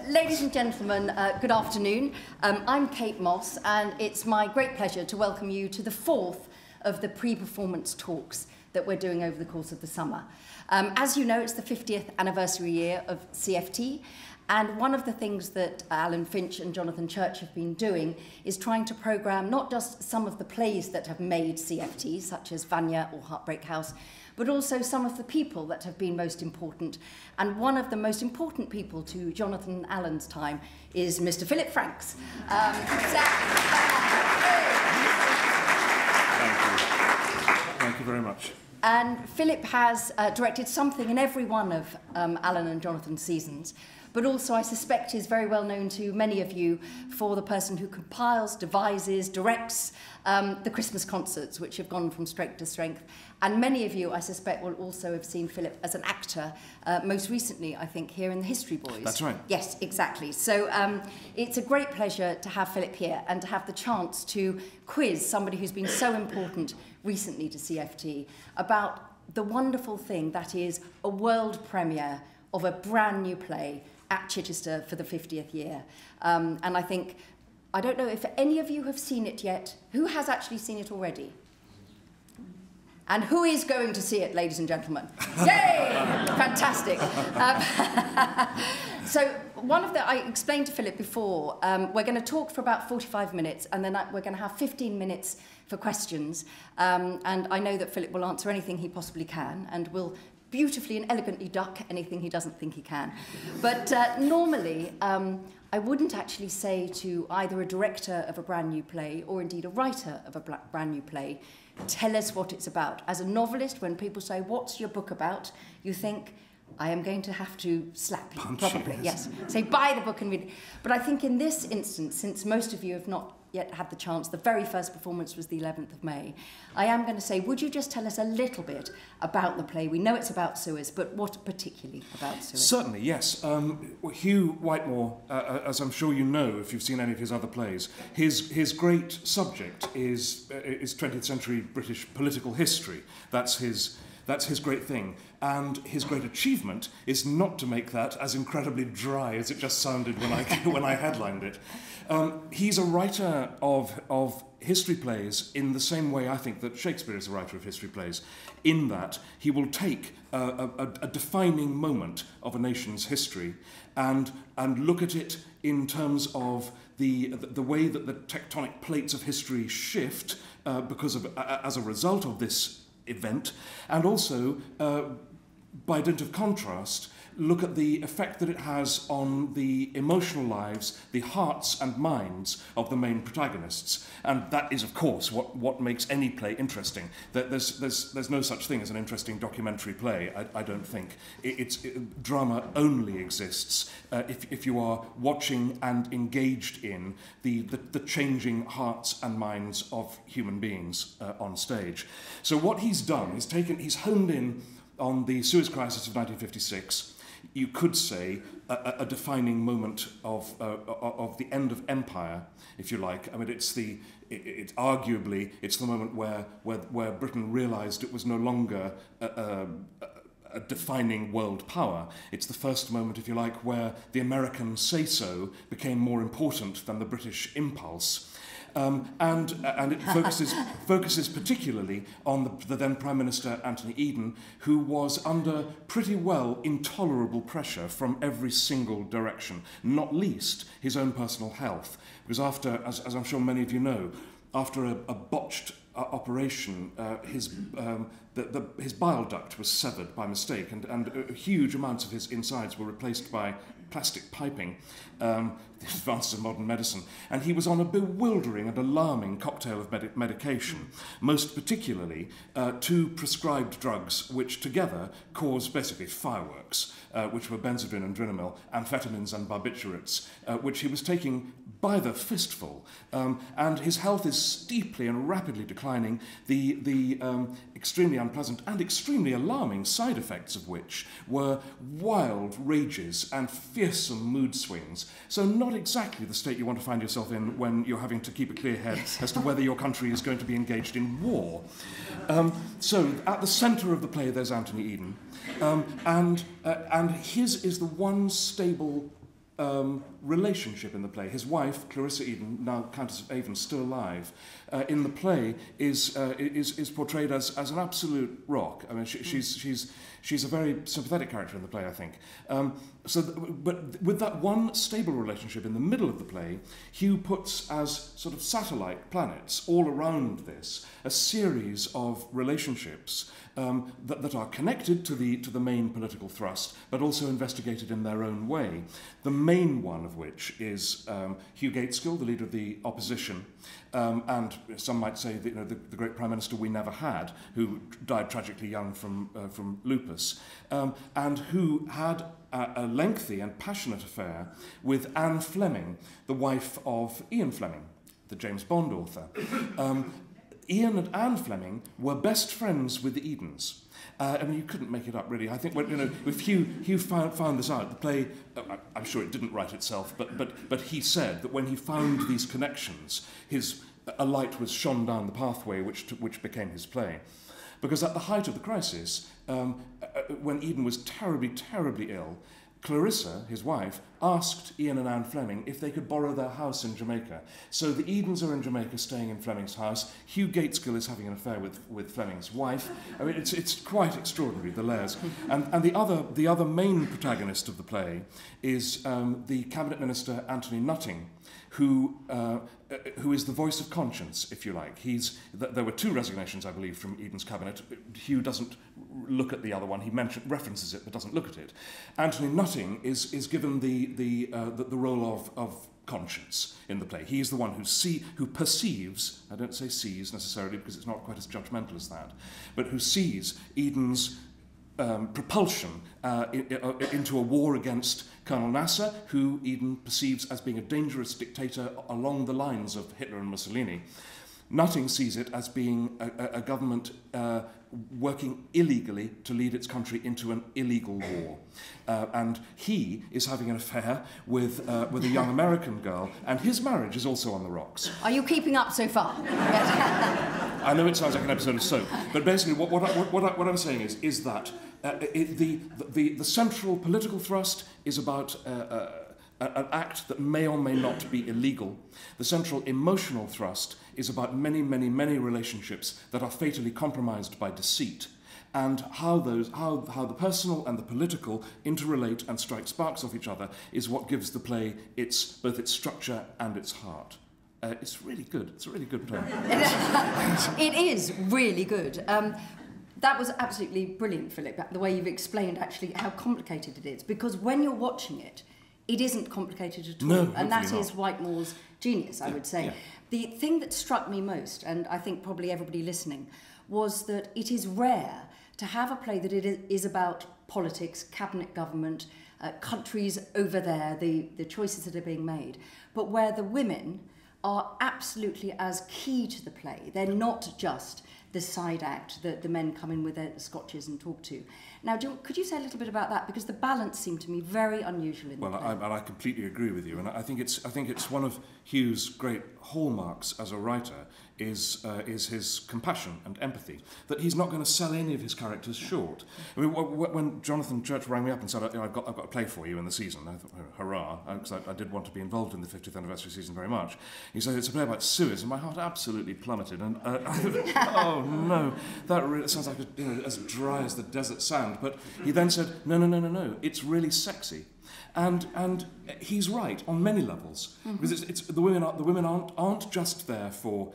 Ladies and gentlemen, good afternoon. I'm Kate Mosse, and it's my great pleasure to welcome you to the fourth of the pre-performance talks that we're doing over the course of the summer. As you know, it's the 50th anniversary year of CFT, and one of the things that Alan Finch and Jonathan Church have been doing is trying to programme not just some of the plays that have made CFT, such as Vanya or Heartbreak House, but also some of the people that have been most important. And one of the most important people to Jonathan and Alan's time is Mr. Philip Franks. Thank you very much. And Philip has directed something in every one of Alan and Jonathan's seasons, but also I suspect is very well known to many of you for the person who compiles, devises, directs the Christmas concerts, which have gone from strength to strength. And many of you, I suspect, will also have seen Philip as an actor, most recently, I think, here in the History Boys. That's right. Yes, exactly. So it's a great pleasure to have Philip here and to have the chance to quiz somebody who's been so important recently to CFT about the wonderful thing that is a world premiere of a brand new play at Chichester for the 50th year. And I think, I don't know if any of you have seen it yet. Who has actually seen it already? And who is going to see it, ladies and gentlemen? Yay! Fantastic. So I explained to Philip before, we're going to talk for about 45 minutes, and then we're going to have 15 minutes for questions. And I know that Philip will answer anything he possibly can, and will beautifully and elegantly duck anything he doesn't think he can. But normally, I wouldn't actually say to either a director of a brand new play, or indeed a writer of a brand new play, tell us what it's about. As a novelist, when people say, what's your book about? You think, I am going to have to slap you, probably. Yes. Say, buy the book and read it. But I think in this instance, since most of you have not yet had the chance, the very first performance was the 11th of May, I am going to say, would you just tell us a little bit about the play? We know it's about Suez, but what particularly about Suez? Certainly, yes. Hugh Whitemore, as I'm sure you know if you've seen any of his other plays, his great subject is 20th century British political history. That's his great thing. And his great achievement is not to make that as incredibly dry as it just sounded when I headlined it. He's a writer of history plays in the same way I think that Shakespeare is a writer of history plays, in that he will take a defining moment of a nation's history and look at it in terms of the way that the tectonic plates of history shift as a result of this event, and also, by dint of contrast, look at the effect that it has on the emotional lives, the hearts and minds of the main protagonists. And that is, of course, what makes any play interesting. There's no such thing as an interesting documentary play, I don't think. Drama only exists if you are watching and engaged in the changing hearts and minds of human beings on stage. So what he's done is he's honed in on the Suez Crisis of 1956. You could say a defining moment of the end of empire, if you like. I mean, it's arguably the moment where Britain realised it was no longer a defining world power. It's the first moment, if you like, where the American say-so became more important than the British impulse. And it focuses particularly on the then Prime Minister Antony Eden, who was under pretty well intolerable pressure from every single direction, not least his own personal health. Because after, as I'm sure many of you know, after a botched operation, his bile duct was severed by mistake, and huge amounts of his insides were replaced by plastic piping, the advances of modern medicine, and he was on a bewildering and alarming cocktail of medication, most particularly two prescribed drugs which together cause basically fireworks, which were benzodrine and drinamyl, amphetamines and barbiturates, which he was taking by the fistful, and his health is steeply and rapidly declining, the extremely unpleasant and extremely alarming side effects of which were wild rages and fearsome mood swings. So not exactly the state you want to find yourself in when you're having to keep a clear head as to whether your country is going to be engaged in war. So at the centre of the play there's Antony Eden, and his is the one stable relationship in the play. His wife, Clarissa Eden, now Countess of Avon, still alive, in the play is portrayed as an absolute rock. I mean, she's a very sympathetic character in the play, I think. But with that one stable relationship in the middle of the play, Hugh puts as sort of satellite planets all around this a series of relationships that are connected to the main political thrust, but also investigated in their own way. The main one of which is Hugh Gaitskell, the leader of the opposition, and some might say that, the great Prime Minister we never had, who died tragically young from lupus, and who had a lengthy and passionate affair with Anne Fleming, the wife of Ian Fleming, the James Bond author. Ian and Anne Fleming were best friends with the Edens. I mean, you couldn't make it up, really. I think if Hugh found this out, the play, I'm sure it didn't write itself, but he said that when he found these connections, a light was shone down the pathway which became his play. Because at the height of the crisis, when Eden was terribly, terribly ill, Clarissa, his wife, asked Ian and Anne Fleming if they could borrow their house in Jamaica. So the Edens are in Jamaica staying in Fleming's house. Hugh Gaitskell is having an affair with Fleming's wife. I mean, it's quite extraordinary, the layers. And the other main protagonist of the play is the cabinet minister Antony Nutting, who is the voice of conscience, if you like. There were 2 resignations, I believe, from Eden's cabinet. Hugh doesn't look at the other one. He references it, but doesn't look at it. Antony Nutting is given the role of conscience in the play. He is the one who perceives, I don't say sees necessarily because it's not quite as judgmental as that, but who sees Eden's propulsion into a war against Colonel Nasser, who Eden perceives as being a dangerous dictator along the lines of Hitler and Mussolini. Nutting sees it as being a government working illegally to lead its country into an illegal war. And he is having an affair with a young American girl, and his marriage is also on the rocks. Are you keeping up so far? I know it sounds like an episode of soap, but basically what I'm saying is that the central political thrust is about an act that may or may not be illegal. The central emotional thrust is about many, many, many relationships that are fatally compromised by deceit, and how the personal and the political interrelate and strike sparks off each other is what gives the play both its structure and its heart. It's really good. It's a really good play. It is really good. That was absolutely brilliant, Philip, the way you've explained actually how complicated it is, because when you're watching it, it isn't complicated at all. No, and that not. Is Whitemore's genius, I would say. Yeah. The thing that struck me most, and I think probably everybody listening, was that it is rare to have a play that it is about politics, cabinet government, countries over there, the choices that are being made, but where the women are absolutely as key to the play. They're not just the side act that the men come in with their scotches and talk to. Now, could you say a little bit about that? Because the balance seemed to me very unusual in the play. Well, I completely agree with you, and I think it's one of Hugh's great hallmarks as a writer is his compassion and empathy, that he's not going to sell any of his characters short. I mean, when Jonathan Church rang me up and said, I've got a play for you in the season, I thought, hurrah, because I did want to be involved in the 50th anniversary season very much. He said, it's a play about Suez, and my heart absolutely plummeted, and I thought, oh no, that really sounds like as dry as the desert sand. But he then said, no, it's really sexy. And he's right on many levels, because the women aren't just there for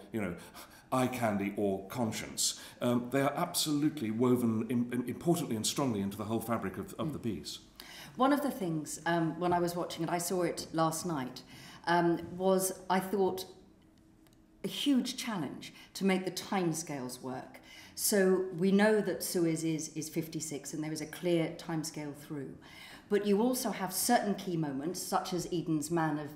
eye candy or conscience. They are absolutely woven importantly and strongly into the whole fabric of the piece. One of the things when I was watching it, I saw it last night, was I thought a huge challenge to make the timescales work. So we know that Suez is 56 and there is a clear timescale through. But you also have certain key moments, such as Eden's Man of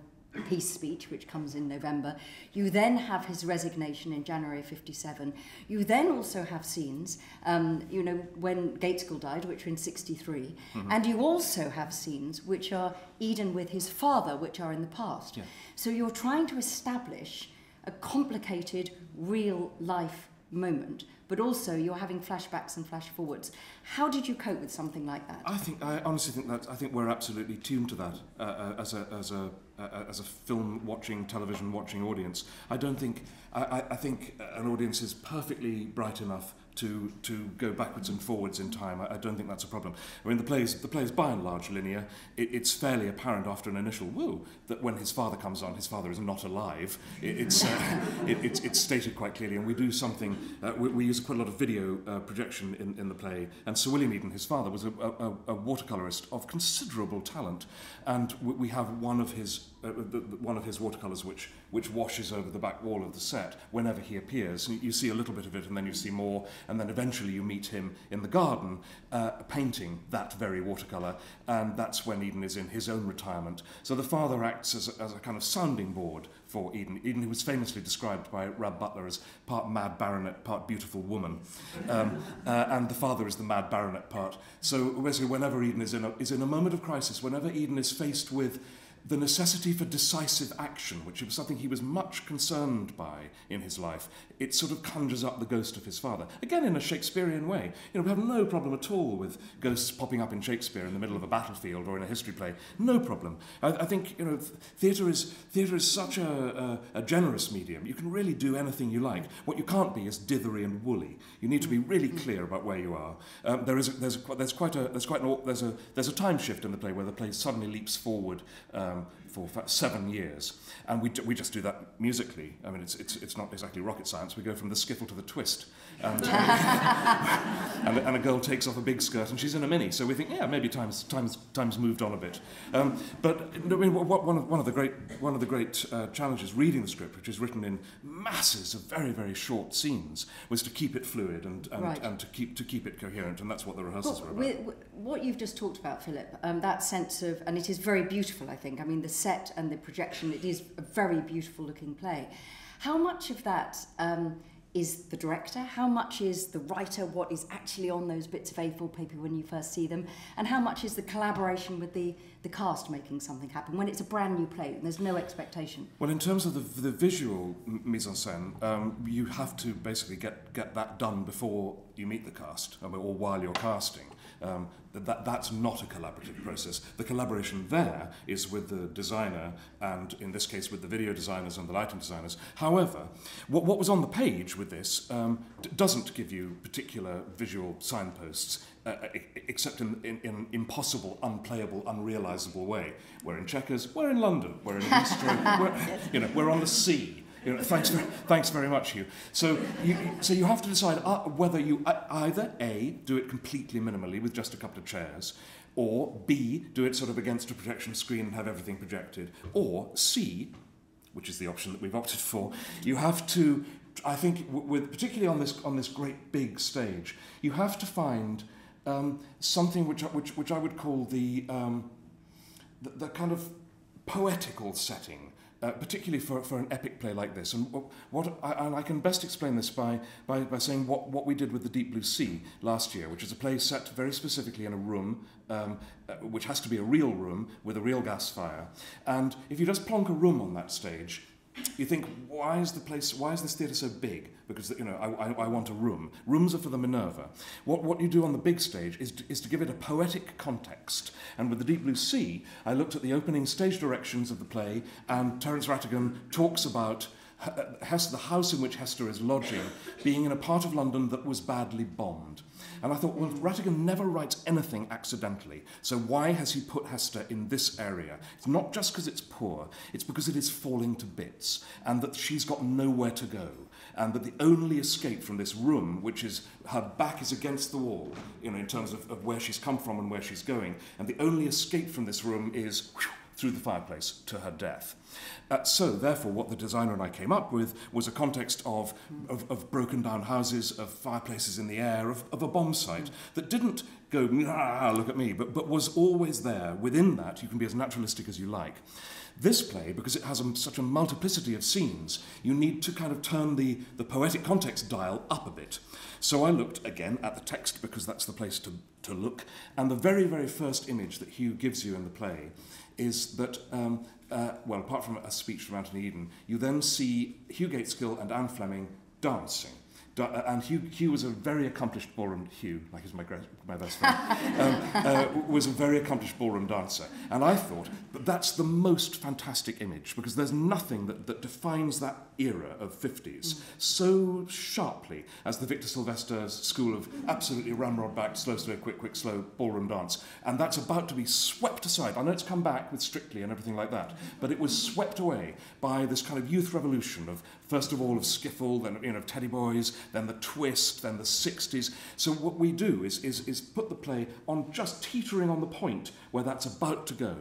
Peace speech, which comes in November. You then have his resignation in January 57. You then also have scenes, when Gaitskell died, which are in 63. Mm-hmm. And you also have scenes which are Eden with his father, which are in the past. Yeah. So you're trying to establish a complicated, real-life moment but also you're having flashbacks and flash forwards. How did you cope with something like that? I honestly think we're absolutely tuned to that as a film watching, television watching audience. I think an audience is perfectly bright enough to go backwards and forwards in time. I don't think that's a problem. I mean, the play is by and large linear. It's fairly apparent after an initial woo that when his father comes on, his father is not alive. It's stated quite clearly, and we do something. We use quite a lot of video projection in the play. And Sir William Eden, his father, was a watercolourist of considerable talent, and we have one of his watercolours which washes over the back wall of the set whenever he appears. And you see a little bit of it, and then you see more, and then eventually you meet him in the garden painting that very watercolour, and that's when Eden is in his own retirement. So the father acts as a kind of sounding board for Eden. Eden, who was famously described by Rab Butler as part mad baronet, part beautiful woman, and the father is the mad baronet part. So basically, whenever Eden is in a moment of crisis, whenever Eden is faced with the necessity for decisive action, which was something he was much concerned by in his life, it sort of conjures up the ghost of his father. Again, in a Shakespearean way. You know, we have no problem at all with ghosts popping up in Shakespeare in the middle of a battlefield or in a history play. No problem. I think, you know, theatre is such a generous medium. You can really do anything you like. What you can't be is dithery and woolly. You need to be really clear about where you are. There's a time shift in the play where the play suddenly leaps forward for 7 years, and we just do that musically. I mean, it's not exactly rocket science. We go from the skiffle to the twist, and a girl takes off a big skirt and she's in a mini. So we think, yeah, maybe times moved on a bit. But I mean, one of the great challenges reading the script, which is written in masses of very, very short scenes, was to keep it fluid and to keep it coherent, and that's what the rehearsals were about. What you've just talked about, Philip, that sense of, and it is very beautiful, I think. I mean, the set and the projection, it is a very beautiful looking play. How much of that is the director? How much is the writer, what is actually on those bits of A4 paper when you first see them? And how much is the collaboration with the cast making something happen when it's a brand new play and there's no expectation? Well, in terms of the visual mise en scène, you have to basically get that done before you meet the cast, or while you're casting. That's not a collaborative process. The collaboration there is with the designer, and in this case with the video designers and the lighting designers. However, what was on the page with this doesn't give you particular visual signposts, except in an impossible, unplayable, unrealisable way. We're in Chequers, we're in London, we're in Heathrow, we're on the sea. You know, thanks very much, Hugh. So you have to decide whether you either A, do it completely minimally with just a couple of chairs, or B, do it sort of against a projection screen and have everything projected, or C, which is the option that we've opted for, you have to, I think, particularly on this great big stage, you have to find something which I would call the kind of poetical setting. Particularly for an epic play like this, and I can best explain this by saying what we did with The Deep Blue Sea last year, which is a play set very specifically in a room, which has to be a real room with a real gas fire. And if you just plonk a room on that stage, you think, why is this theatre so big? Because, you know, I want a room. Rooms are for the Minerva. What you do on the big stage is to give it a poetic context. And with The Deep Blue Sea, I looked at the opening stage directions of the play, and Terence Rattigan talks about the house in which Hester is lodging being in a part of London that was badly bombed. And I thought, well, Rattigan never writes anything accidentally, so why has he put Hester in this area? It's not just because it's poor, it's because it is falling to bits, and that she's got nowhere to go, and that the only escape from this room, which is her back is against the wall, you know, in terms of where she's come from and where she's going, and the only escape from this room is through the fireplace to her death. So, therefore, what the designer and I came up with was a context of broken down houses, of fireplaces in the air, of a bomb site that didn't go, look at me, but was always there. Within that, you can be as naturalistic as you like. This play, because it has such a multiplicity of scenes, you need to kind of turn the poetic context dial up a bit. So I looked again at the text, because that's the place to look, and the very, very first image that Hugh gives you in the play is that, well, apart from a speech from Antony Eden, you then see Hugh Gateskill and Anne Fleming dancing and Hugh was a very accomplished ballroom. Hugh, like he's my best friend, was a very accomplished ballroom dancer. And I thought that that's the most fantastic image, because there's nothing that defines that era of 50s so sharply as the Victor Sylvester's school of absolutely ramrod-backed, slow, quick, slow ballroom dance. And that's about to be swept aside. I know it's come back with Strictly and everything like that, but it was swept away by this kind of youth revolution of, first of all, of skiffle, then of Teddy Boys, then the twist, then the 60s. So what we do is put the play on just teetering on the point where that's about to go.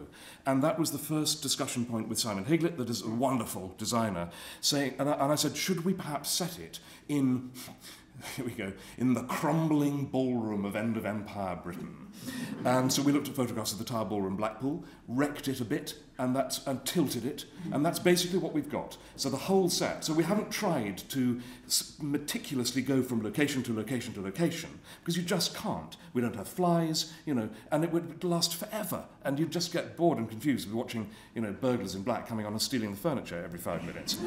And that was the first discussion point with Simon Higlett, that is a wonderful designer, saying, and I said, should we perhaps set it in, here we go, in the crumbling ballroom of end of empire Britain? And so we looked at photographs of the Tower Ballroom, Blackpool, wrecked it a bit, and tilted it, and that's basically what we've got. So the whole set. So we haven't tried to meticulously go from location to location to location, because you just can't. We don't have flies, and it would last forever, and you'd just get bored and confused with watching, burglars in black coming on and stealing the furniture every 5 minutes.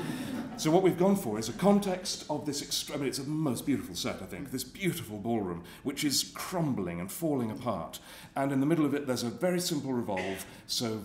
So what we've gone for is a context of this it's a most beautiful set, I think, this beautiful ballroom, which is crumbling and falling apart. And in the middle of it, there's a very simple revolve, so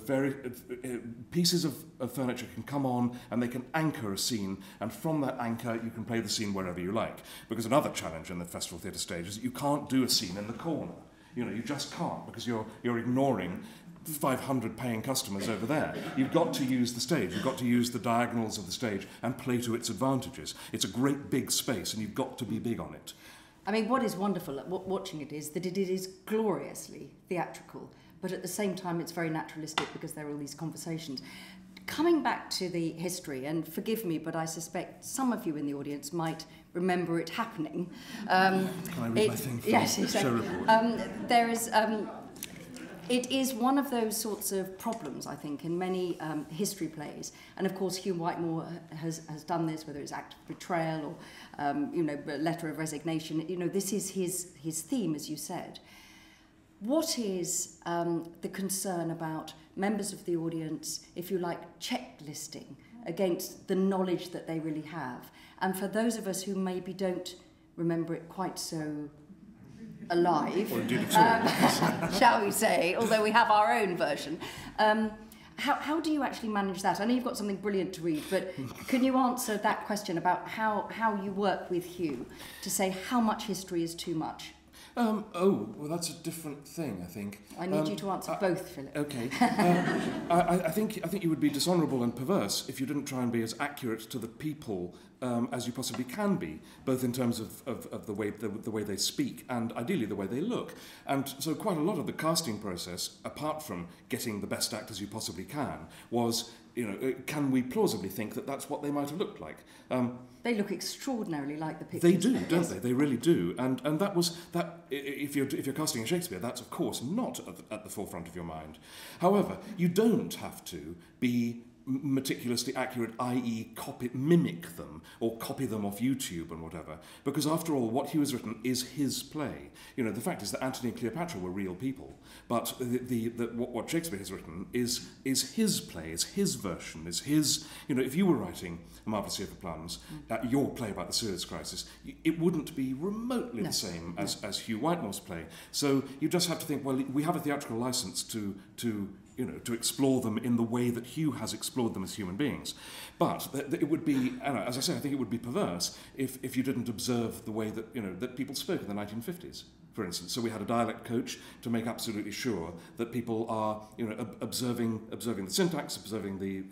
pieces of furniture can come on and they can anchor a scene, and from that anchor you can play the scene wherever you like. Because another challenge in the Festival Theatre stage is that you can't do a scene in the corner. You just can't, because you're ignoring 500 paying customers over there. You've got to use the stage. You've got to use the diagonals of the stage and play to its advantages. It's a great big space, and you've got to be big on it. I mean, what is wonderful at watching it is that it is gloriously theatrical, but at the same time it's very naturalistic, because there are all these conversations. Coming back to the history, and forgive me, but I suspect some of you in the audience might remember it happening. Can I read my thing from yes, the show report? There is... It is one of those sorts of problems, I think, in many history plays. And of course, Hugh Whitemore has done this, whether it's Act of Betrayal or, Letter of Resignation. This is his theme, as you said. What is the concern about members of the audience, if you like, checklisting against the knowledge that they really have? And for those of us who maybe don't remember it quite so alive, shall we say, although we have our own version. How do you actually manage that? I know you've got something brilliant to read, but can you answer that question about how you work with Hugh to say how much history is too much? Well, that's a different thing, I think. I need you to answer both, Philip. Okay. I think you would be dishonourable and perverse if you didn't try and be as accurate to the people as you possibly can be, both in terms of the way they speak and ideally the way they look. And so quite a lot of the casting process, apart from getting the best actors you possibly can, was, can we plausibly think that that's what they might have looked like? They look extraordinarily like the pictures. They do, don't they? They really do. And that was that. If you're casting in Shakespeare, that's of course not at the forefront of your mind. However, you don't have to be meticulously accurate, i.e. mimic them, or copy them off YouTube and whatever, because after all, what Hugh has written is his play. The fact is that Antony and Cleopatra were real people, but what Shakespeare has written is his play, is his version, is his, if you were writing Marvellous for Plums, your play about the Suez Crisis, it wouldn't be remotely the same as Hugh Whitemore's play. So you just have to think, well, we have a theatrical license to explore them in the way that Hugh has explored them as human beings. But it would be, as I say, I think it would be perverse if you didn't observe the way that, that people spoke in the 1950s, for instance. So we had a dialect coach to make absolutely sure that people are, observing the syntax, observing the,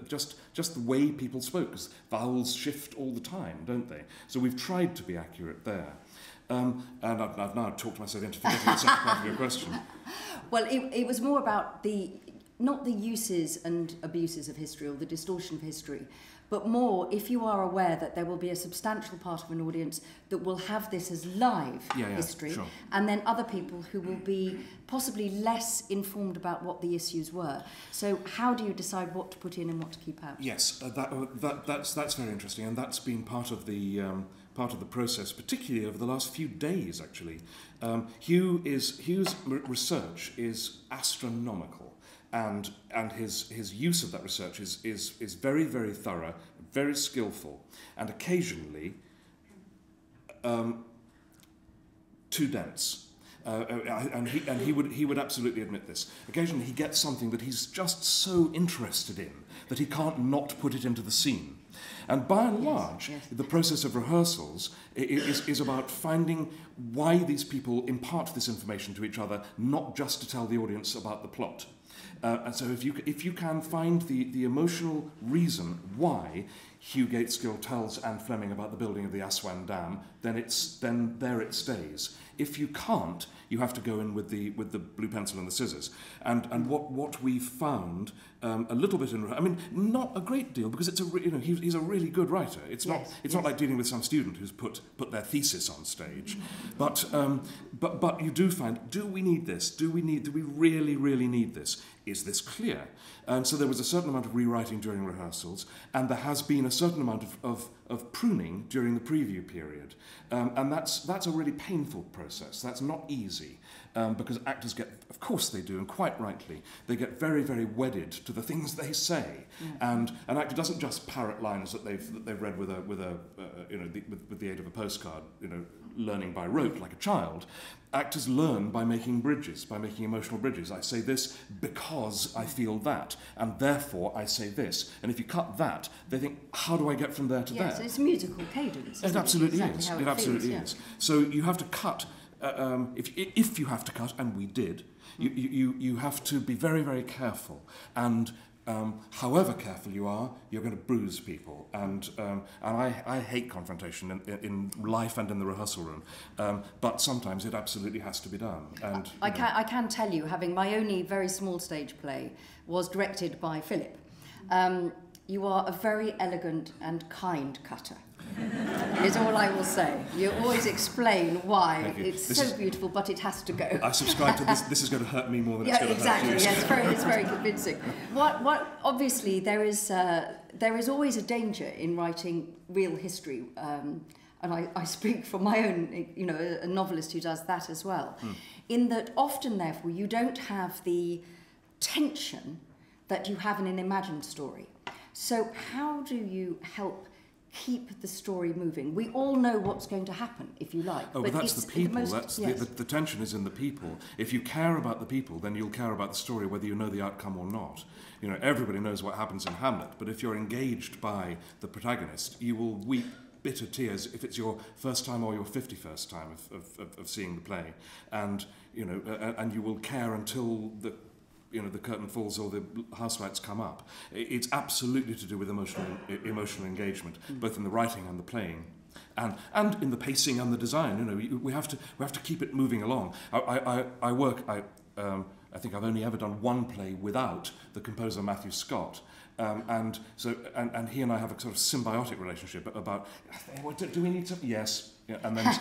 just the way people spoke, because vowels shift all the time, don't they? So we've tried to be accurate there. And I've now talked myself into forgetting the second part of your question. Well, it was more about not the uses and abuses of history or the distortion of history, but more if you are aware that there will be a substantial part of an audience that will have this as live history, sure. And then other people who will be possibly less informed about what the issues were. So how do you decide what to put in and what to keep out? Yes, that's very interesting, and that's been part of the process, particularly over the last few days, actually. Hugh's research is astronomical, and his use of that research is very, very thorough, very skillful, and occasionally too dense. And he would absolutely admit this. Occasionally he gets something that he's just so interested in that he can't not put it into the scene. And by and large, the process of rehearsals is about finding why these people impart this information to each other, not just to tell the audience about the plot. And so if you can find the emotional reason why Hugh Gateskill tells Anne Fleming about the building of the Aswan Dam, then there it stays. If you can't, you have to go in with the blue pencil and the scissors. And what we've found a little bit in, I mean, not a great deal, because it's he's a really good writer. It's not like dealing with some student who's put their thesis on stage, but you do find, do we need this? Do we really need this? Is this clear? And so there was a certain amount of rewriting during rehearsals, and there has been a certain amount of pruning during the preview period. And that's a really painful process. That's not easy, because actors get, of course they do, and quite rightly, they get very, very wedded to the things they say. And an actor doesn't just parrot lines that they've read with the aid of a postcard, learning by rote like a child. Actors learn by making bridges, by making emotional bridges. I say this because I feel that, and therefore I say this. And if you cut that, they think, how do I get from there to there? Yes, it's musical cadence. It absolutely exactly is. How It absolutely is. So you have to cut, if you have to cut, and we did, you have to be very, very careful. And however careful you are, you're going to bruise people. And I hate confrontation in life and in the rehearsal room. But sometimes it absolutely has to be done. And I can tell you, having my only very small stage play was directed by Philip. You are a very elegant and kind cutter. Is all I will say. You always explain why it's so beautiful, but it has to go. I subscribe to this. This is going to hurt me more than it's going to hurt you. Exactly. It's very convincing. What obviously there is always a danger in writing real history, and I speak from my own, a novelist who does that as well. In that often, therefore, you don't have the tension that you have in an imagined story. So how do you help keep the story moving? We all know what's going to happen, if you like. Oh, but that's the people. The tension is in the people. If you care about the people, then you'll care about the story, whether you know the outcome or not. Everybody knows what happens in Hamlet, but if you're engaged by the protagonist, you will weep bitter tears if it's your first time or your 51st time of seeing the play, and you will care until the curtain falls or the house lights come up. It's absolutely to do with emotional engagement, both in the writing and the playing, and in the pacing and the design. We have to keep it moving along. I think I've only ever done one play without the composer Matthew Scott. And he and I have a sort of symbiotic relationship about, do we need to? Yes. Yeah, and then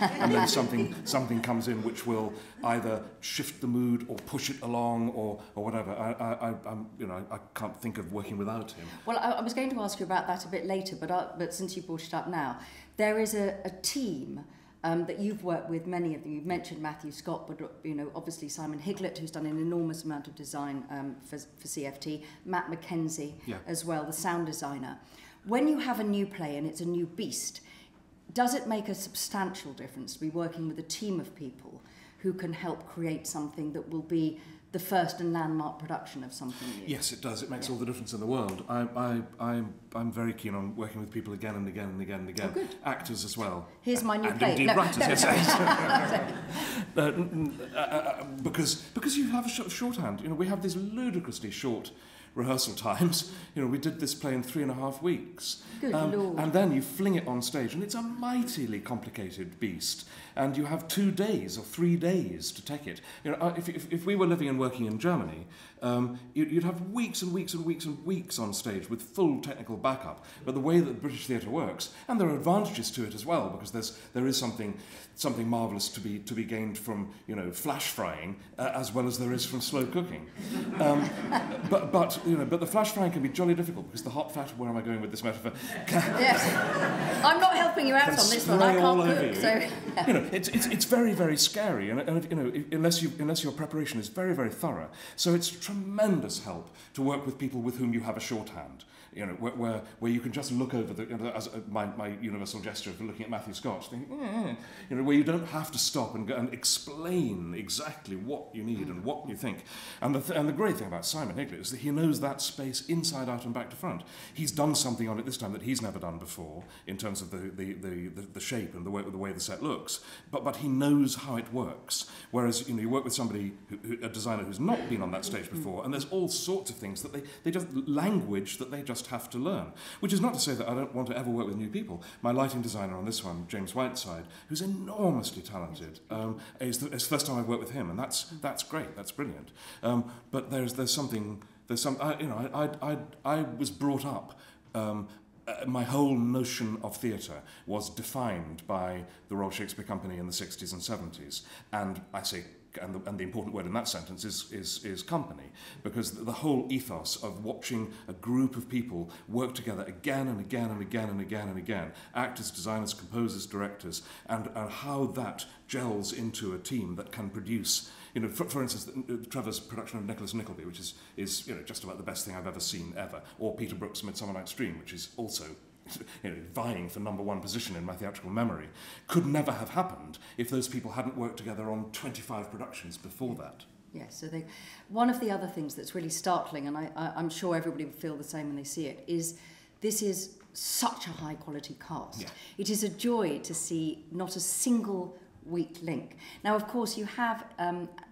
something comes in which will either shift the mood or push it along or whatever. I can't think of working without him. Well, I was going to ask you about that a bit later, but since you brought it up now, there is a team that you've worked with, many of them. You've mentioned Matthew Scott, but obviously Simon Higlett, who's done an enormous amount of design for CFT, Matt Mackenzie as well, the sound designer. When you have a new play and it's a new beast, does it make a substantial difference to be working with a team of people who can help create something that will be the first and landmark production of something new? Yes, it does. It makes all the difference in the world. I'm very keen on working with people again and again and again and again. Oh, good. Actors as well. Here's my new play. Indeed, writers, yes. Because you have a shorthand. We have these ludicrously short rehearsal times. We did this play in 3.5 weeks. Good Lord. And then you fling it on stage, and it's a mightily complicated beast. And you have 2 days or 3 days to take it. If we were living and working in Germany, you'd have weeks and weeks and weeks and weeks on stage with full technical backup. But the way that the British theatre works, and there are advantages to it as well, because there is something marvellous to be gained from flash frying, as well as there is from slow cooking. But but the flash frying can be jolly difficult because the hot fat. Where am I going with this metaphor? Yes, I'm not helping you out on this one. I can't cook, so yeah. It's very, very scary, and unless your preparation is very, very thorough. So it's tremendous help to work with people with whom you have a shorthand. Where you can just look over as my universal gesture of looking at Matthew Scott, thinking, where you don't have to stop and go and explain exactly what you need and what you think. And the great thing about Simon Higley is that he knows that space inside out and back to front. He's done something on it this time that he's never done before in terms of the shape and the way the set looks. But he knows how it works. Whereas you work with somebody, a designer who's not been on that stage before, and there's all sorts of things that they just language that they just have to learn. Which is not to say that I don't want to ever work with new people. My lighting designer on this one, James Whiteside, who's enormously talented, it's the first time I've worked with him, and that's great, that's brilliant. But there's some. I was brought up. My whole notion of theatre was defined by the Royal Shakespeare Company in the 60s and 70s, and I say. And the important word in that sentence is company, because the whole ethos of watching a group of people work together again and again and again and again and again, actors, designers, composers, directors, and how that gels into a team that can produce, for instance, Trevor's production of Nicholas Nickleby, which is just about the best thing I've ever seen ever, or Peter Brook's Midsummer Night's Dream, which is also vying for #1 position in my theatrical memory, could never have happened if those people hadn't worked together on 25 productions before that. Yes, so one of the other things that's really startling, and I'm sure everybody will feel the same when they see it, is this is such a high-quality cast. Yeah. It is a joy to see not a single weak link. Now, of course, you have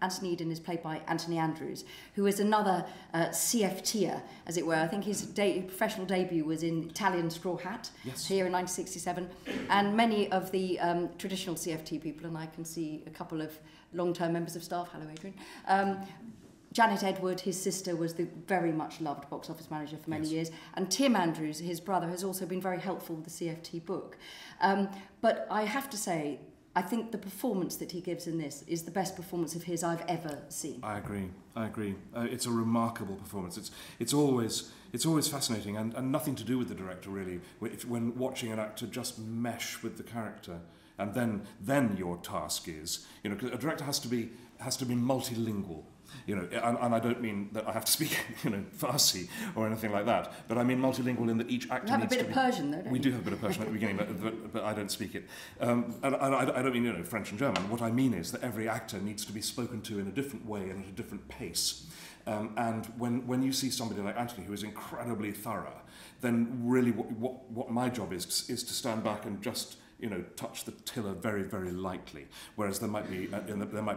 Antony Eden is played by Antony Andrews, who is another CFTer, as it were. I think his professional debut was in Italian Straw Hat, yes, here in 1967. And many of the traditional CFT people, and I can see a couple of long-term members of staff, hello Adrian, Janet Edward, his sister, was the very much loved box office manager for many years. And Tim Andrews, his brother, has also been very helpful with the CFT book. But I have to say, I think the performance that he gives in this is the best performance of his I've ever seen. I agree. It's a remarkable performance. It's always fascinating, and nothing to do with the director really. When watching an actor just mesh with the character, and then your task is, 'cause a director has to be multilingual. And I don't mean that I have to speak, Farsi or anything like that, but I mean multilingual in that each actor needs to be... You have a bit of Persian, though, don't you? We do have a bit of Persian at the beginning, but I don't speak it. And I don't mean, French and German. What I mean is that every actor needs to be spoken to in a different way and at a different pace. And when you see somebody like Antony, who is incredibly thorough, then really what my job is to stand back and just... touch the tiller very, very lightly. Whereas there might be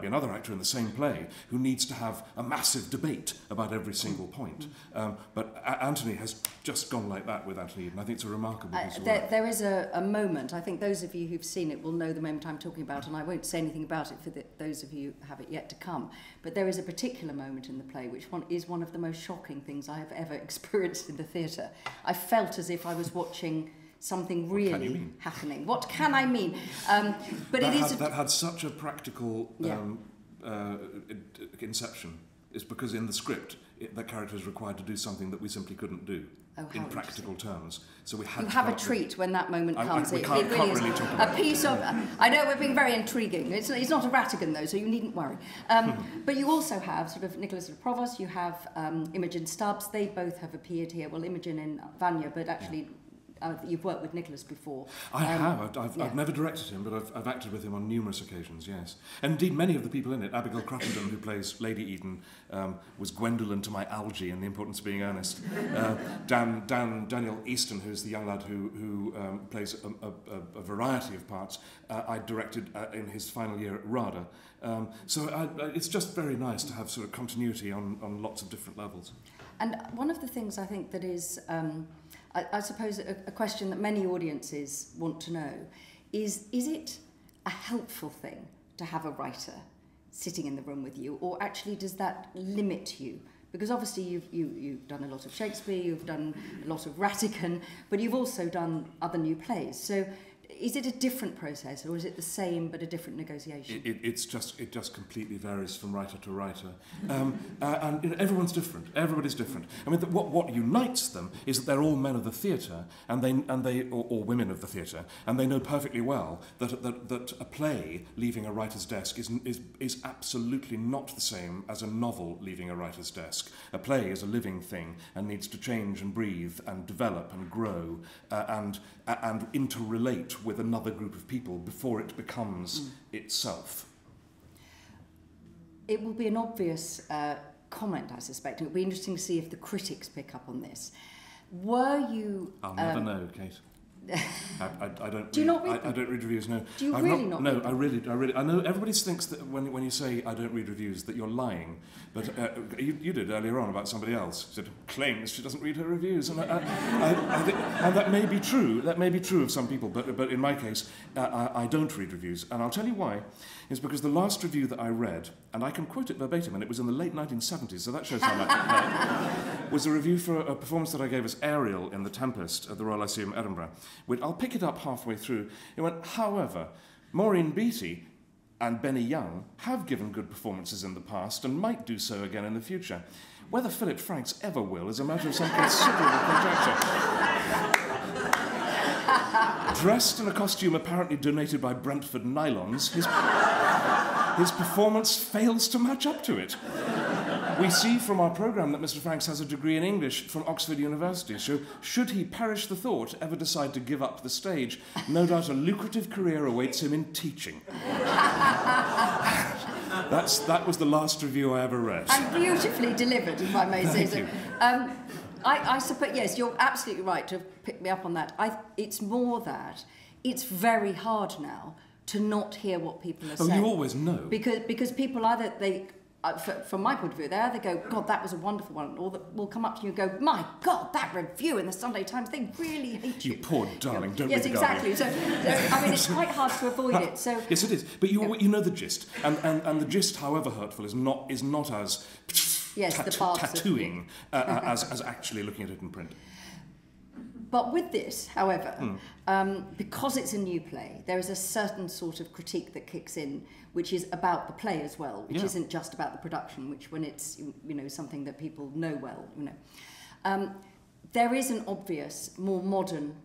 another actor in the same play who needs to have a massive debate about every single point. But Antony has just gone like that with Antony Eden. I think it's a remarkable piece of work. There is a moment, I think those of you who've seen it will know the moment I'm talking about, and I won't say anything about it for those of you who have it yet to come. But there is a particular moment in the play which is one of the most shocking things I have ever experienced in the theatre. I felt as if I was watching something really happening. What can I mean? But that had such a practical inception. It's because in the script, the character is required to do something that we simply couldn't do in practical terms. So we had. You have a treat when that moment comes. It really is a piece of. I know we're being very intriguing. It's not a Rattigan though, so you needn't worry. But you also have sort of Nicholas of Provost. You have Imogen Stubbs. They both have appeared here. Well, Imogen in Vanya, but actually. You've worked with Nicholas before. I have. I've never directed him, but I've acted with him on numerous occasions, yes. And indeed, many of the people in it, Abigail Cruttendon, who plays Lady Eden, was Gwendolen to my Algy in The Importance of Being Earnest. Daniel Easton, who's the young lad who plays a variety of parts, I directed in his final year at RADA. So it's just very nice to have sort of continuity on lots of different levels. And one of the things I think that is... I suppose a question that many audiences want to know is it a helpful thing to have a writer sitting in the room with you, or actually does that limit you? Because obviously you've done a lot of Shakespeare, you've done a lot of Rattigan, but you've also done other new plays. So is it a different process, or is it the same but a different negotiation? It just completely varies from writer to writer, and you know, everyone's different. Everybody's different. I mean, what unites them is that they're all men of the theatre, or women of the theatre, and they know perfectly well that a play leaving a writer's desk is absolutely not the same as a novel leaving a writer's desk. A play is a living thing and needs to change and breathe and develop and grow and interrelate with another group of people before it becomes itself. It will be an obvious comment, I suspect. It will be interesting to see if the critics pick up on this. Were you... I'll never know, Kate. I don't. Do you not read? I don't read reviews. No. Do you really not? No, I really. I know everybody thinks that when you say I don't read reviews that you're lying, but you did earlier on about somebody else who said claims she doesn't read her reviews, and I think, and that may be true. That may be true of some people, but in my case, I don't read reviews, and I'll tell you why. It's because the last review that I read, and I can quote it verbatim, and it was in the late 1970s, so that shows how much it was a review for a performance that I gave as Ariel in The Tempest at the Royal Lyceum, Edinburgh. I'll pick it up halfway through. It went, however, Maureen Beattie and Benny Young have given good performances in the past and might do so again in the future. Whether Philip Franks ever will is a matter of some considerable conjecture. Dressed in a costume apparently donated by Brentford Nylons, his performance fails to match up to it. We see from our programme that Mr. Franks has a degree in English from Oxford University, so should he perish the thought, ever decide to give up the stage, no doubt a lucrative career awaits him in teaching. That was the last review I ever read. And beautifully delivered, if I may say so. Thank you. I suppose, yes, you're absolutely right to pick me up on that. It's more that it's very hard now to not hear what people are saying. Oh, you always know. Because people either, from my point of view, they either go, God, that was a wonderful one, or will come up to you and go, my God, that review in the Sunday Times, they really hate you. You poor darling, don't Yes, read the exactly. Guardian. So, I mean, it's quite hard to avoid it. So yes, it is. But you know the gist, and the gist, however hurtful, is not as tattooing as actually looking at it in print. But with this, however, because it's a new play, there is a certain sort of critique that kicks in, which is about the play as well, which isn't just about the production, which when it's something that people know well, there is an obvious, more modern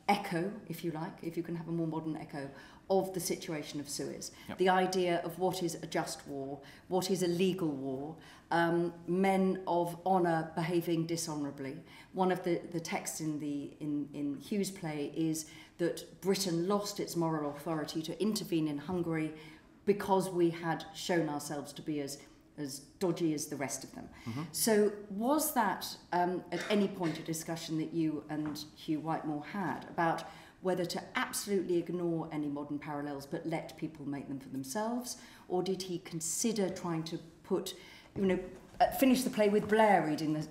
echo, if you like, if you can have a more modern echo, of the situation of Suez. Yep. The idea of what is a just war, what is a legal war, men of honour behaving dishonourably. One of the texts in Hugh's play is that Britain lost its moral authority to intervene in Hungary because we had shown ourselves to be as dodgy as the rest of them. Mm-hmm. So was that at any point a discussion that you and Hugh Whitemore had about whether to absolutely ignore any modern parallels but let people make them for themselves, or did he consider trying to put, finish the play with Blair reading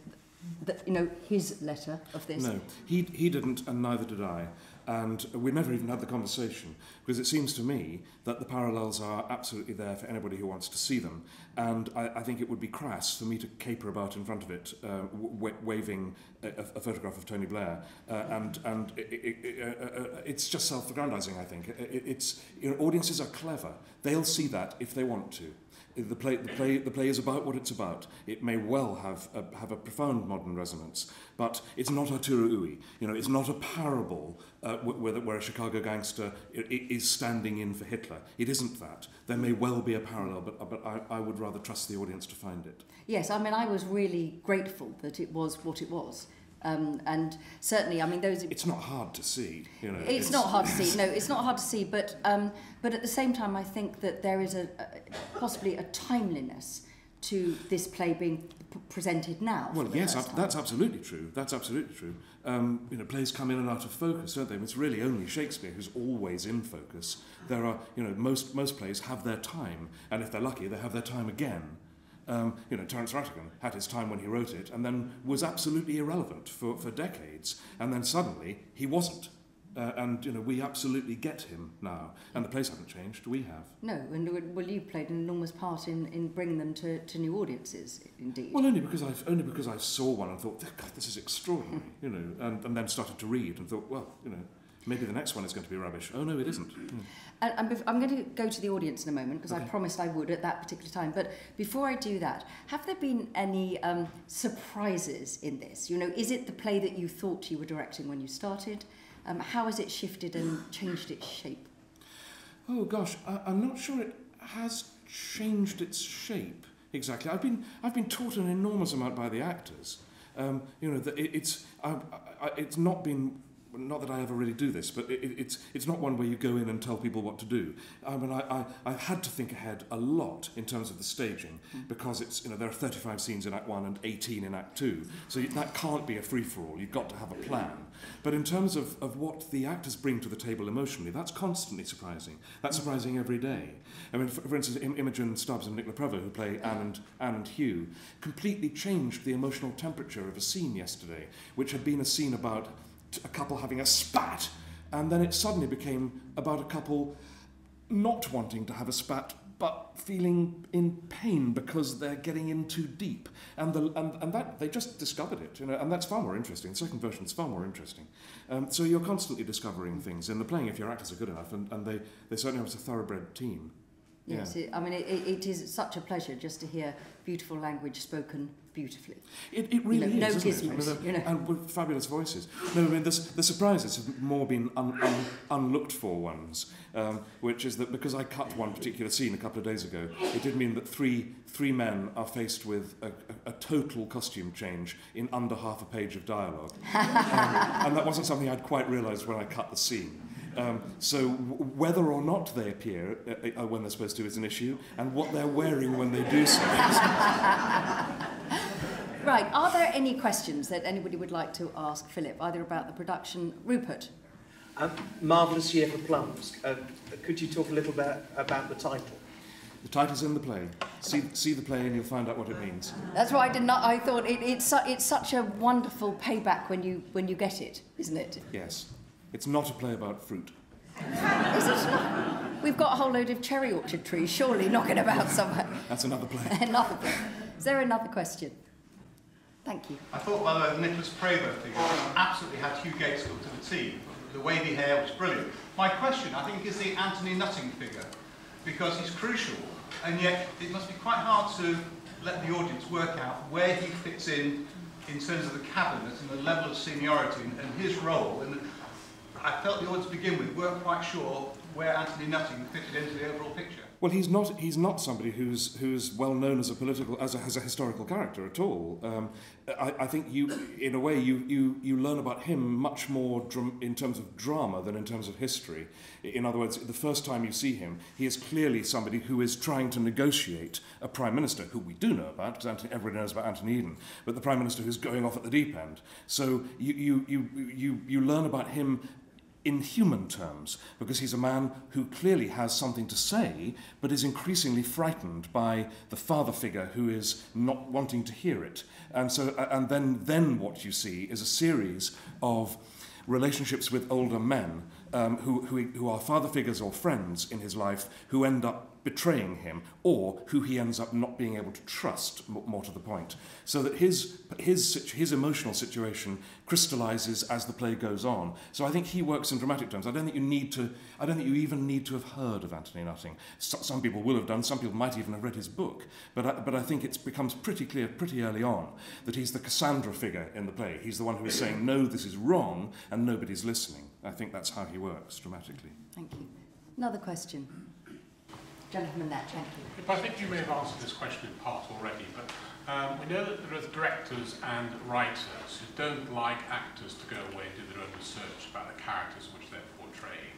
his letter of this? No, he didn't, and neither did I. And we never even had the conversation, because it seems to me that the parallels are absolutely there for anybody who wants to see them. And I think it would be crass for me to caper about in front of it, waving a photograph of Tony Blair. It's just self-aggrandizing, I think. Audiences are clever. They'll see that if they want to. The play is about what it's about. It may well have a profound modern resonance, but it's not Arturo Ui. It's not a parable where a Chicago gangster is standing in for Hitler. It isn't that. There may well be a parallel, but I would rather trust the audience to find it. Yes, I mean, I was really grateful that it was what it was. And certainly, I mean, those... It's not hard to see, It's not hard to see. No, it's not hard to see. But at the same time, I think that there is possibly a timeliness to this play being presented now. Well, yes, that's absolutely true. That's absolutely true. Plays come in and out of focus, don't they? It's really only Shakespeare who's always in focus. There are, most plays have their time, and if they're lucky, they have their time again. Terence Rattigan had his time when he wrote it and then was absolutely irrelevant for decades, and then suddenly he wasn't. We absolutely get him now, and the plays haven't changed, we have. No, and well, you played an enormous part in bringing them to new audiences, indeed. Well, only because I saw one and thought, God, this is extraordinary, and then started to read and thought, well, maybe the next one is going to be rubbish. Oh, no, it isn't. And I'm going to go to the audience in a moment, because Okay. I promised I would at that particular time. But before I do that, have there been any surprises in this? You know, is it the play that you thought you were directing when you started? How has it shifted and changed its shape? Oh, gosh, I'm not sure it has changed its shape exactly. I've been taught an enormous amount by the actors. You know, that it's not been. Not that I ever really do this, but it's not one where you go in and tell people what to do. I mean, I've had to think ahead a lot in terms of the staging, because it's, you know, there are 35 scenes in Act 1 and 18 in Act 2, so that can't be a free-for-all. You've got to have a plan. But in terms of what the actors bring to the table emotionally, that's constantly surprising. That's surprising every day. I mean, for instance, Imogen Stubbs and Nicola Provo, who play Anne and Hugh, completely changed the emotional temperature of a scene yesterday, which had been a scene about a couple having a spat, and then it suddenly became about a couple not wanting to have a spat but feeling in pain because they're getting in too deep, and that they just discovered it, you know, and that's far more interesting. The second version is far more interesting. So you're constantly discovering things in the playing if your actors are good enough, and they certainly have a thoroughbroad team. Yes, Yeah. I mean, it is such a pleasure just to hear beautiful language spoken beautifully. It really no is, isn't gizmos, it? you know. And with fabulous voices. No, I mean, the surprises have more been unlooked for ones, which is that because I cut one particular scene a couple of days ago, it did mean that three men are faced with a total costume change in under half a page of dialogue. And that wasn't something I'd quite realised when I cut the scene. So whether or not they appear when they're supposed to is an issue, and what they're wearing when they do so. Right, are there any questions that anybody would like to ask Philip, either about the production? Rupert? Marvellous year for Plums. Could you talk a little bit about the title? The title's in the play. See the play and you'll find out what it means. That's why I thought it's such a wonderful payback when you get it, isn't it? Yes. It's not a play about fruit. Is it not? We've got a whole load of cherry orchard trees, surely knocking about somewhere. That's another play. Another play. Is there another question? Thank you. I thought, by the way, the Nicholas Provo figure absolutely had Hugh Gatesville to the T. The wavy hair was brilliant. My question, I think, is the Antony Nutting figure, because he's crucial, and yet it must be quite hard to let the audience work out where he fits in terms of the cabinet and the level of seniority and his role. And I felt the audience to begin with weren't quite sure where Antony Nutting fitted into the overall picture. Well, he's not somebody who's well known as a historical character at all. I think in a way you learn about him much more in terms of drama than in terms of history. In other words, the first time you see him, he is clearly somebody who is trying to negotiate a prime minister, who we do know about, because everybody knows about Anthony Eden, but the prime minister who's going off at the deep end. So you learn about him in human terms, because he's a man who clearly has something to say, but is increasingly frightened by the father figure who is not wanting to hear it. And so, and then what you see is a series of relationships with older men who are father figures or friends in his life, who end up betraying him, or who he ends up not being able to trust, more to the point. So that his emotional situation crystallizes as the play goes on. So I think he works in dramatic terms. I don't think you even need to have heard of Antony Nutting. Some people will have done, some people might even have read his book, but I think it becomes pretty clear pretty early on that he's the Cassandra figure in the play. He's the one who is saying, no, this is wrong, and nobody's listening. I think that's how he works dramatically. Thank you. Another question. Gentleman there, thank you. I think you may have answered this question in part already, but we know that there are directors and writers who don't like actors to go away and do their own research about the characters which they're portraying.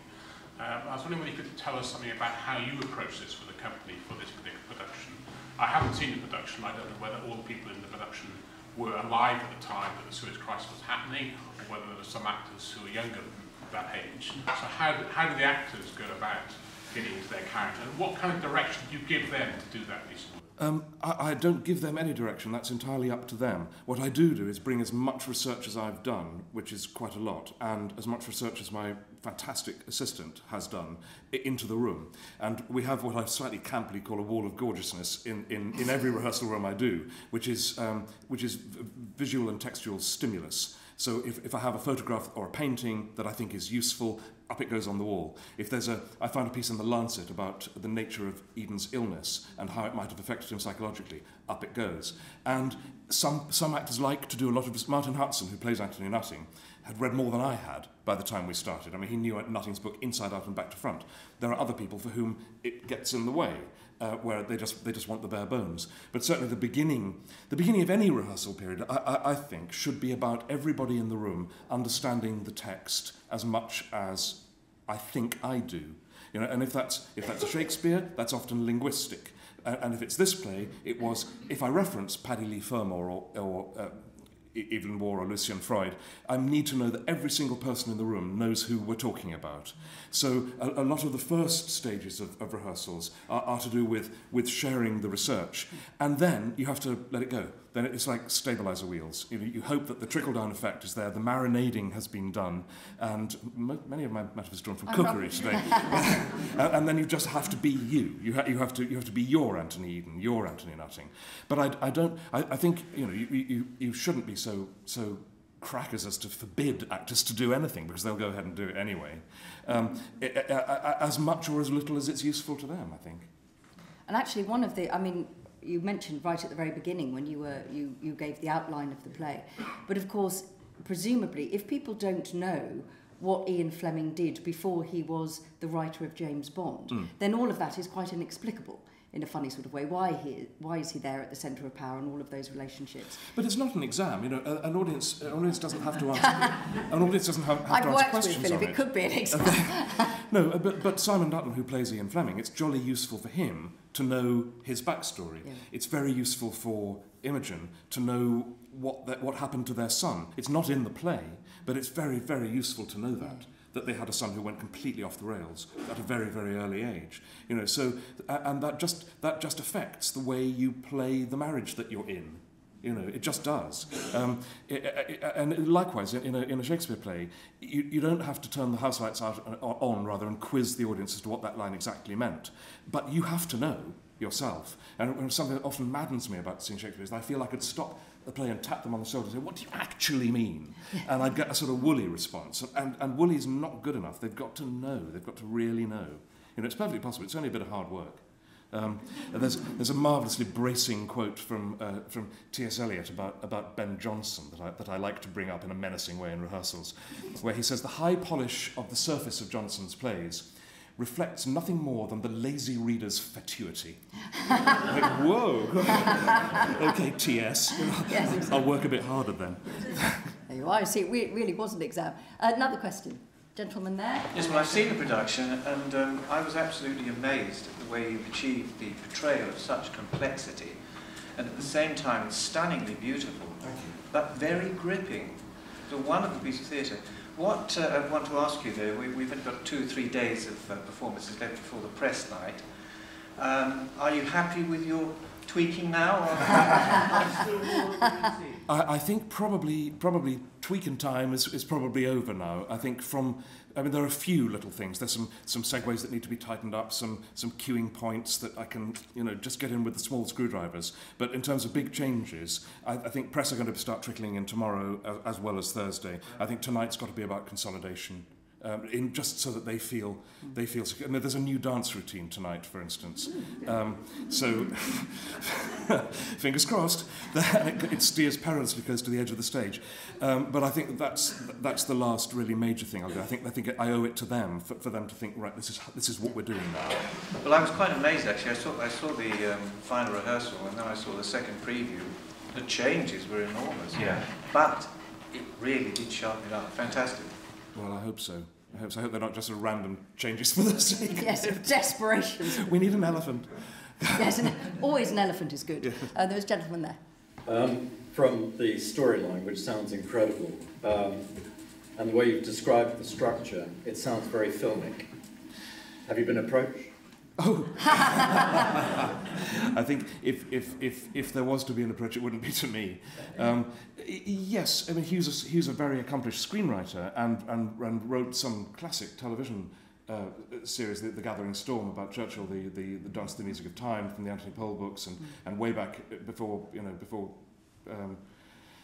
I was wondering whether you could tell us something about how you approach this with the company for this particular production. I haven't seen the production. I don't know whether all the people in the production were alive at the time that the Suez Crisis was happening, or whether there were some actors who are younger than that age. So how do the actors go about getting into their character, and what kind of direction do you give them to do that piece of work? I don't give them any direction. That's entirely up to them. What I do is bring as much research as I've done, which is quite a lot, and as much research as my fantastic assistant has done into the room. And we have what I slightly campily call a wall of gorgeousness in every rehearsal room I do, which is visual and textual stimulus. So if I have a photograph or a painting that I think is useful, up it goes on the wall. If I found a piece in the Lancet about the nature of Eden's illness and how it might have affected him psychologically, up it goes. And some actors like to do a lot of this. Martin Hudson, who plays Antony Nutting, had read more than I had by the time we started. I mean, he knew Nutting's book inside out and back to front. There are other people for whom it gets in the way, where they just want the bare bones. But certainly the beginning of any rehearsal period, I think, should be about everybody in the room understanding the text as much as I think I do. You know, and if that's a Shakespeare, that's often linguistic. And if it's this play, it was, if I reference Paddy Lee Fermor or Evelyn Waugh or Lucian Freud, I need to know that every single person in the room knows who we're talking about. So a lot of the first stages of rehearsals are to do with sharing the research. And then you have to let it go. Then it's like stabilizer wheels. You hope that the trickle-down effect is there, the marinading has been done, and many of my metaphors drawn from cookery today. And then you just have to be you. You have to be your Anthony Eden, your Antony Nutting. But I think you shouldn't be so crackers as to forbid actors to do anything, because they'll go ahead and do it anyway. As much or as little as it's useful to them, I think. And actually, you mentioned right at the very beginning when you gave the outline of the play. But of course, presumably, if people don't know what Ian Fleming did before he was the writer of James Bond, then all of that is quite inexplicable in a funny sort of way. Why is he there at the centre of power and all of those relationships? But it's not an exam, An audience doesn't have to answer. An audience doesn't have to answer questions with Philip. on it. It could be an exam. No, but Simon Dutton, who plays Ian Fleming, it's jolly useful for him to know his backstory. Yeah. It's very useful for Imogen to know what happened to their son. It's not in the play, but it's very, very useful to know that they had a son who went completely off the rails at a very, very early age. So and that just affects the way you play the marriage that you're in. It just does. And likewise, in a Shakespeare play, you don't have to turn the house lights on and quiz the audience as to what that line exactly meant. But you have to know yourself. And something that often maddens me about seeing Shakespeare is that I feel I could stop the play and tap them on the shoulder and say, what do you actually mean? And I'd get a sort of woolly response. And woolly's not good enough. They've got to know. They've got to really know. It's perfectly possible. It's only a bit of hard work. There's a marvellously bracing quote from T.S. Eliot about Ben Jonson that I like to bring up in a menacing way in rehearsals, where he says, the high polish of the surface of Jonson's plays reflects nothing more than the lazy reader's fatuity. Like, whoa! Okay, T.S. Yes, exactly. I'll work a bit harder then. There you are. See, it really was an exam. Another question. Gentleman there. Yes, well, I've seen the production, and I was absolutely amazed at the way you've achieved the portrayal of such complexity, and at the same time it's stunningly beautiful, but very gripping. It's a wonderful piece of theatre. What I want to ask you, though, we've got 2 or 3 days of performances left before the press night. Are you happy with your tweaking now? I think probably tweaking time is probably over now. I think there are a few little things. There's some segues that need to be tightened up, some queuing points that I can just get in with the small screwdrivers. But in terms of big changes, I think press are going to start trickling in tomorrow as well as Thursday. I think tonight's got to be about consolidation. Just so that they feel secure. There's a new dance routine tonight, for instance. So fingers crossed that it steers perilously close to the edge of the stage. But I think that's the last really major thing I'll do. I think I owe it to them for them to think, right, this is what we're doing now. Well, I was quite amazed actually. I saw the final rehearsal, and then I saw the second preview. The changes were enormous. Yeah. But it really did sharpen it up. Fantastic. Well, I hope so. I hope they're not just random changes for the sake. Yes, of desperation. We need an elephant. Yes, always an elephant is good. Yeah. There was a gentleman there. From the storyline, which sounds incredible, and the way you've described the structure, it sounds very filmic. Have you been approached? Oh, I think if there was to be an approach, it wouldn't be to me. Yes, I mean Hugh's a very accomplished screenwriter and wrote some classic television series, the Gathering Storm, about Churchill, the Dance to the Music of Time from the Anthony Powell books, and way back before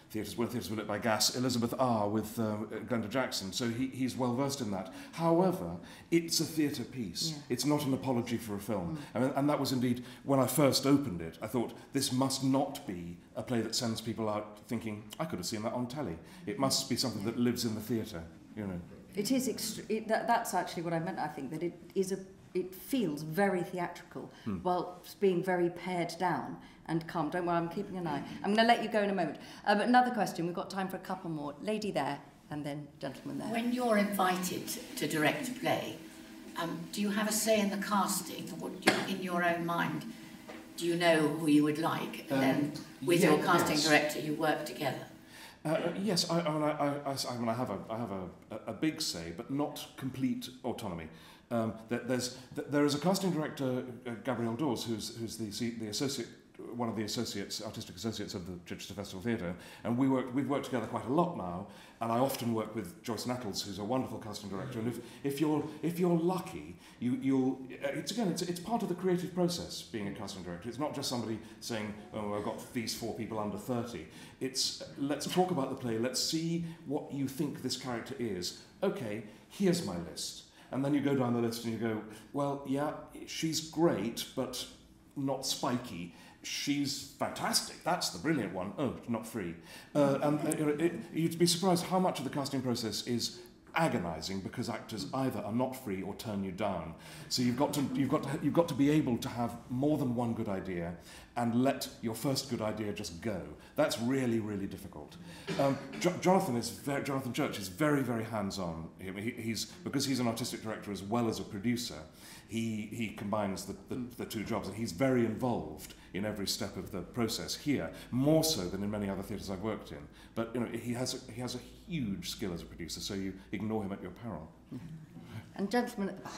theatres were lit by gas, Elizabeth R. with Glenda Jackson. So he's well versed in that. However, it's a theatre piece. Yeah. It's not an apology for a film. And that was indeed, when I first opened it, I thought, this must not be a play that sends people out thinking, I could have seen that on telly. It must be something that lives in the theatre, you know. It is that's actually what I meant. I think that it feels very theatrical while being very pared down and calm. Don't worry, I'm keeping an eye. I'm going to let you go in a moment. But another question. We've got time for a couple more. Lady there, and then gentleman there. When you're invited to direct a play, do you have a say in the casting, or in your own mind, do you know who you would like, and then with your casting director you work together? Yes, I have a big say, but not complete autonomy. There is a casting director, Gabrielle Dawes, who's the associate, one of the artistic associates of the Chichester Festival Theatre, and we've worked together quite a lot now. And I often work with Joyce Nettles, who's a wonderful casting director. And if you're lucky, it's part of the creative process being a casting director. It's not just somebody saying, "Oh, I've got these 4 people under 30." It's let's talk about the play. Let's see what you think this character is. Okay, here's my list. And then you go down the list and you go, well, yeah, she's great, but not spiky. She's fantastic. That's the brilliant one. Oh, not free. You'd be surprised how much of the casting process is agonising because actors either are not free or turn you down. So you've got to be able to have more than one good idea and let your first good idea just go. That's really, really difficult. Jonathan Church is very, very hands-on. Because he's an artistic director as well as a producer. He combines the two jobs, and he's very involved in every step of the process here, more so than in many other theatres I've worked in. But he has a huge skill as a producer, so you ignore him at your peril. And gentlemen at the back.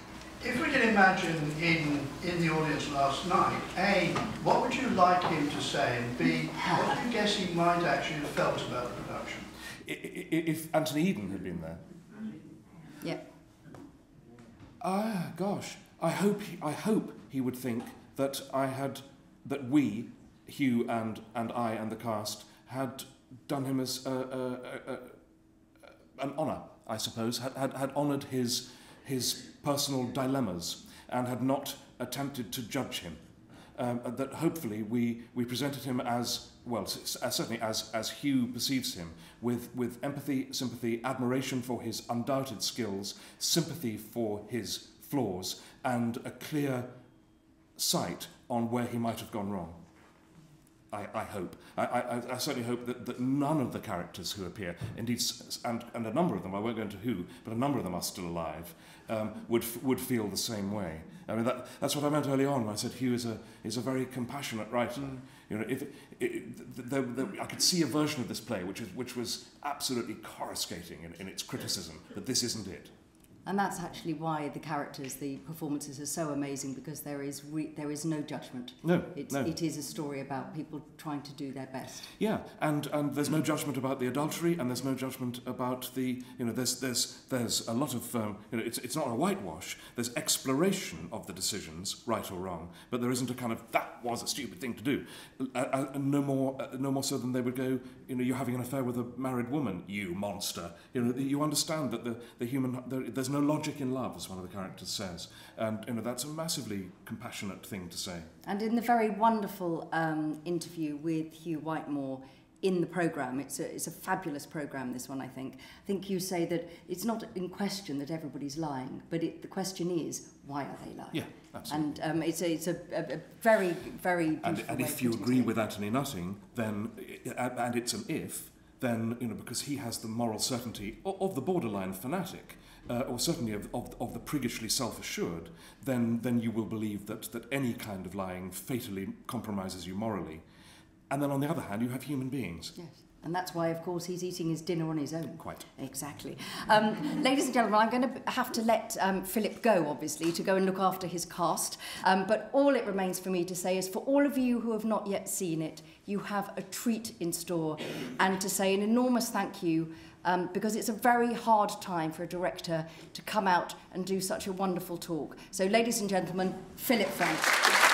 If we can imagine in the audience last night, A, what would you like him to say, and B, what do you guess he might actually have felt about the production? If Anthony Eden had been there. Yeah. Gosh, I hope he would think that we, Hugh and I and the cast, had done him as an honour, I suppose, had honoured his personal dilemmas and had not attempted to judge him. That hopefully we presented him as, well, certainly as Hugh perceives him, with empathy, sympathy, admiration for his undoubted skills, sympathy for his flaws, and a clear sight on where he might have gone wrong. I hope. I certainly hope that none of the characters who appear, indeed, and a number of them, I won't go into who, but a number of them are still alive, would feel the same way. I mean, that's what I meant early on when I said Hugh is a very compassionate writer. You know, I could see a version of this play which was absolutely coruscating in its criticism, but this isn't it. And that's actually why the characters, the performances are so amazing, because there is no judgment. No, It is a story about people trying to do their best. Yeah, and there's no judgment about the adultery, and there's no judgment about the, you know, there's a lot of, you know, it's not a whitewash. There's exploration of the decisions, right or wrong, but there isn't a kind of, that was a stupid thing to do. No more so than they would go, you know, you're having an affair with a married woman, you monster. You know, you understand that there's no logic in love, as one of the characters says, and you know that's a massively compassionate thing to say. And in the very wonderful interview with Hugh Whitemore in the programme, it's a fabulous programme, this one, I think you say that it's not in question that everybody's lying, but the question is, why are they lying? Yeah, absolutely. And it's a very, very beautiful and if you agree with Antony Nutting, then, and it's an if, then, you know, because he has the moral certainty of the borderline fanatic, or certainly of the priggishly self-assured, then you will believe that any kind of lying fatally compromises you morally. And then on the other hand, you have human beings. Yes. And that's why, of course, he's eating his dinner on his own. Quite. Exactly. Ladies and gentlemen, I'm going to have to let Philip go, obviously, to go and look after his cast. But all it remains for me to say is, for all of you who have not yet seen it, you have a treat in store. And to say an enormous thank you, because it's a very hard time for a director to come out and do such a wonderful talk. So, ladies and gentlemen, Philip Frank.